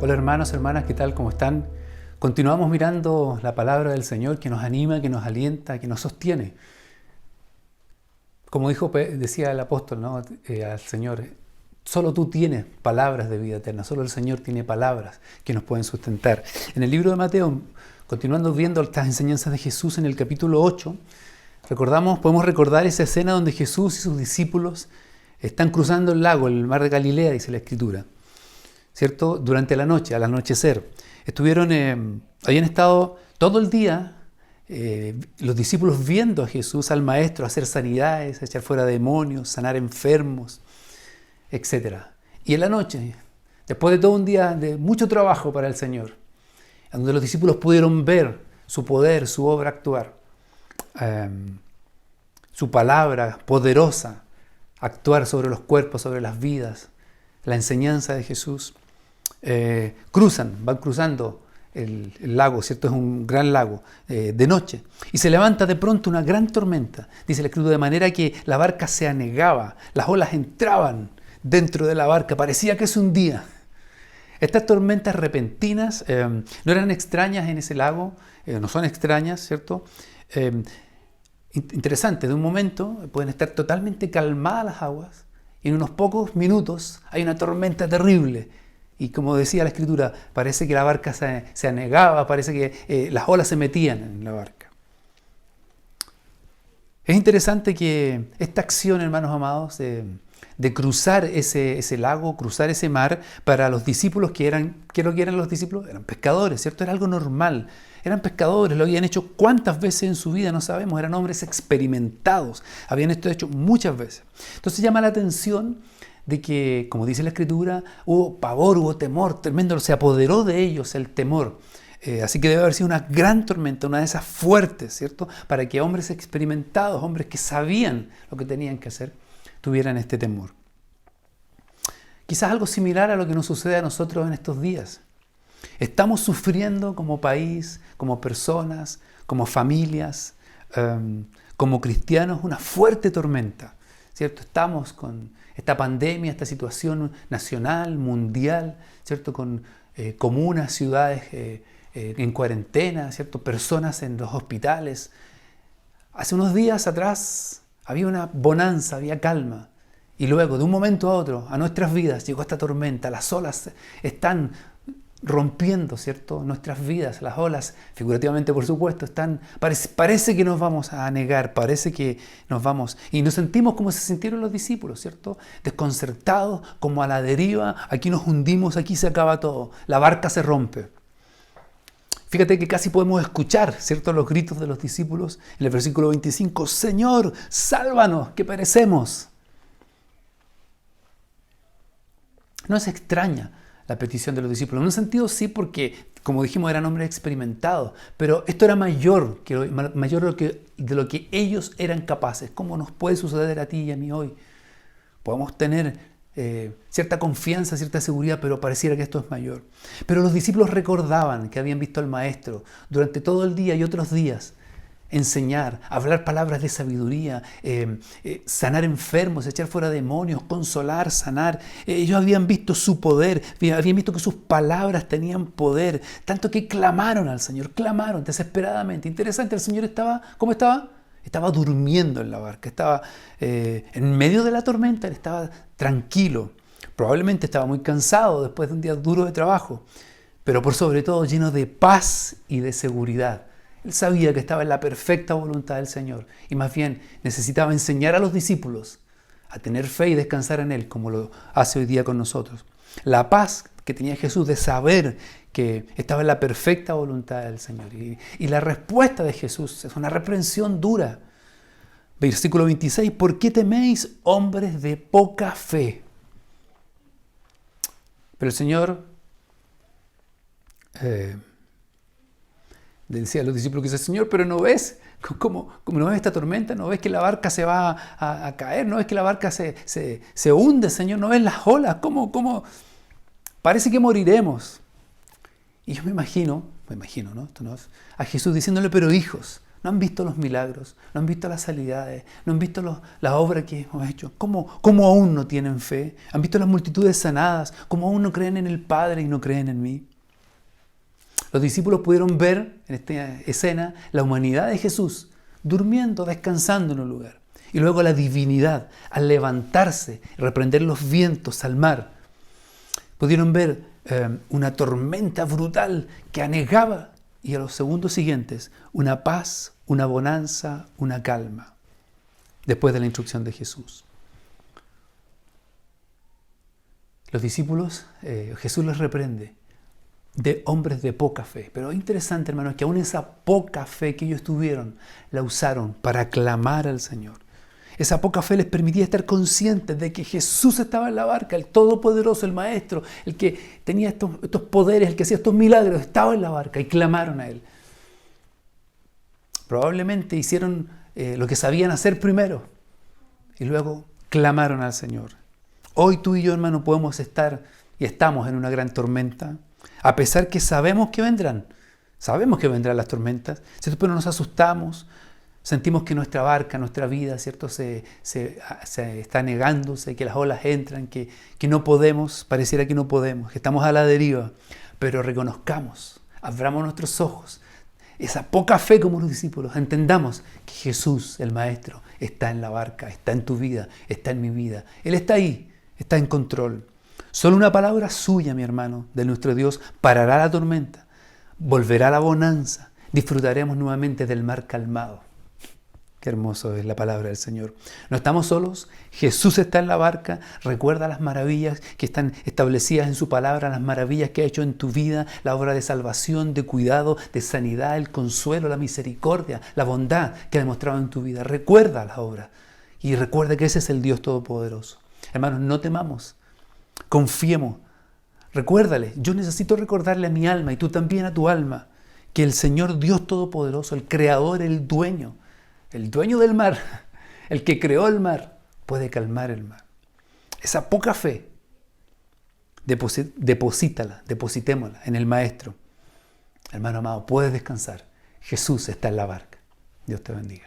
Hola hermanos, hermanas, ¿qué tal? ¿Cómo están? Continuamos mirando la palabra del Señor que nos anima, que nos alienta, que nos sostiene. Como decía el apóstol, ¿no? Al Señor, solo tú tienes palabras de vida eterna, solo el Señor tiene palabras que nos pueden sustentar. En el libro de Mateo, continuando viendo estas enseñanzas de Jesús en el capítulo 8, podemos recordar esa escena donde Jesús y sus discípulos están cruzando el lago, el mar de Galilea, dice la Escritura, ¿cierto? Durante la noche, al anochecer. Habían estado todo el día los discípulos viendo a Jesús, al Maestro, hacer sanidades, echar fuera demonios, sanar enfermos, etc. Y en la noche, después de todo un día de mucho trabajo para el Señor, donde los discípulos pudieron ver su poder, su obra actuar, su palabra poderosa actuar sobre los cuerpos, sobre las vidas, la enseñanza de Jesús, van cruzando el lago, ¿cierto? Es un gran lago, de noche. Y se levanta de pronto una gran tormenta, dice el Escritura, de manera que la barca se anegaba, las olas entraban dentro de la barca, parecía que se hundía. Estas tormentas repentinas no eran extrañas en ese lago, no son extrañas, ¿cierto? Interesante, de un momento pueden estar totalmente calmadas las aguas y en unos pocos minutos hay una tormenta terrible. Y como decía la Escritura, parece que la barca se anegaba, parece que las olas se metían en la barca. Es interesante que esta acción, hermanos amados, de cruzar ese lago, cruzar ese mar, para los discípulos ¿qué es lo que eran los discípulos? Eran pescadores, ¿cierto? Era algo normal. Eran pescadores, lo habían hecho cuántas veces en su vida, no sabemos. Eran hombres experimentados, habían esto hecho muchas veces. Entonces llama la atención de que, como dice la Escritura, hubo pavor, hubo temor tremendo, se apoderó de ellos el temor. Así que debe haber sido una gran tormenta, una de esas fuertes, ¿cierto? Para que hombres experimentados, hombres que sabían lo que tenían que hacer, tuvieran este temor. Quizás algo similar a lo que nos sucede a nosotros en estos días. Estamos sufriendo como país, como personas, como familias, como cristianos, una fuerte tormenta, ¿cierto? Estamos con esta pandemia, esta situación nacional, mundial, ¿cierto? Con comunas, ciudades en cuarentena, ¿cierto? Personas en los hospitales. Hace unos días atrás había una bonanza, había calma. Y luego, de un momento a otro, a nuestras vidas llegó esta tormenta. Las olas están rompiendo, ¿cierto? Nuestras vidas, las olas, figurativamente por supuesto, parece que nos vamos a anegar, parece que nos vamos, y nos sentimos como se sintieron los discípulos, ¿cierto? Desconcertados, como a la deriva, aquí nos hundimos, aquí se acaba todo, la barca se rompe. Fíjate que casi podemos escuchar, ¿cierto?, los gritos de los discípulos en el versículo 25, Señor, sálvanos, que perecemos. No es extraña la petición de los discípulos. En un sentido sí, porque, como dijimos, eran hombres experimentados, pero esto era mayor de lo que ellos eran capaces. ¿Cómo nos puede suceder a ti y a mí hoy? Podemos tener cierta confianza, cierta seguridad, pero pareciera que esto es mayor. Pero los discípulos recordaban que habían visto al Maestro durante todo el día y otros días enseñar, hablar palabras de sabiduría, sanar enfermos, echar fuera demonios, consolar, sanar. Ellos habían visto su poder, habían visto que sus palabras tenían poder, tanto que clamaron al Señor, clamaron desesperadamente. Interesante, el Señor ¿cómo estaba? Estaba durmiendo en la barca, estaba en medio de la tormenta, él estaba tranquilo. Probablemente estaba muy cansado después de un día duro de trabajo, pero por sobre todo lleno de paz y de seguridad. Él sabía que estaba en la perfecta voluntad del Señor y más bien necesitaba enseñar a los discípulos a tener fe y descansar en Él, como lo hace hoy día con nosotros. La paz que tenía Jesús de saber que estaba en la perfecta voluntad del Señor. Y la respuesta de Jesús es una reprensión dura. Versículo 26, ¿por qué teméis, hombres de poca fe? Pero el Señor decía a los discípulos que dice, Señor, pero ¿no ves cómo no ves esta tormenta? ¿No ves que la barca se va a caer? ¿No ves que la barca se hunde, Señor? ¿No ves las olas? ¿Cómo? Parece que moriremos. Y yo me imagino, ¿no? Esto no es, a Jesús diciéndole, pero hijos, No han visto los milagros, no han visto las sanidades, no han visto las obras que hemos hecho. ¿Cómo aún no tienen fe? ¿Han visto las multitudes sanadas? ¿Cómo aún no creen en el Padre y no creen en mí? Los discípulos pudieron ver en esta escena la humanidad de Jesús durmiendo, descansando en un lugar. Y luego la divinidad al levantarse y reprender los vientos al mar. Pudieron ver una tormenta brutal que anegaba, y a los segundos siguientes una paz, una bonanza, una calma, después de la instrucción de Jesús. Los discípulos, Jesús les reprende de hombres de poca fe. Pero es interesante, hermanos, que aún esa poca fe que ellos tuvieron, la usaron para clamar al Señor. Esa poca fe les permitía estar conscientes de que Jesús estaba en la barca, el Todopoderoso, el Maestro, el que tenía estos poderes, el que hacía estos milagros, estaba en la barca y clamaron a Él. Probablemente hicieron lo que sabían hacer primero y luego clamaron al Señor. Hoy tú y yo, hermano, podemos estar y estamos en una gran tormenta, a pesar que sabemos que vendrán las tormentas, ¿cierto? Pero nos asustamos. Sentimos que nuestra barca, nuestra vida, ¿cierto? Se está negándose, que las olas entran, que no podemos, pareciera que no podemos, que estamos a la deriva. Pero reconozcamos, abramos nuestros ojos, esa poca fe como los discípulos, entendamos que Jesús, el Maestro, está en la barca, está en tu vida, está en mi vida. Él está ahí, está en control. Solo una palabra suya, mi hermano, de nuestro Dios, parará la tormenta, volverá la bonanza, disfrutaremos nuevamente del mar calmado. Qué hermoso es la palabra del Señor. No estamos solos, Jesús está en la barca, recuerda las maravillas que están establecidas en su palabra, las maravillas que ha hecho en tu vida, la obra de salvación, de cuidado, de sanidad, el consuelo, la misericordia, la bondad que ha demostrado en tu vida. Recuerda las obras y recuerda que ese es el Dios Todopoderoso. Hermanos, no temamos, confiemos, recuérdale, yo necesito recordarle a mi alma y tú también a tu alma, que el Señor Dios Todopoderoso, el Creador, el dueño del mar, el que creó el mar, puede calmar el mar. Esa poca fe, depositémosla en el Maestro. Hermano amado, puedes descansar. Jesús está en la barca. Dios te bendiga.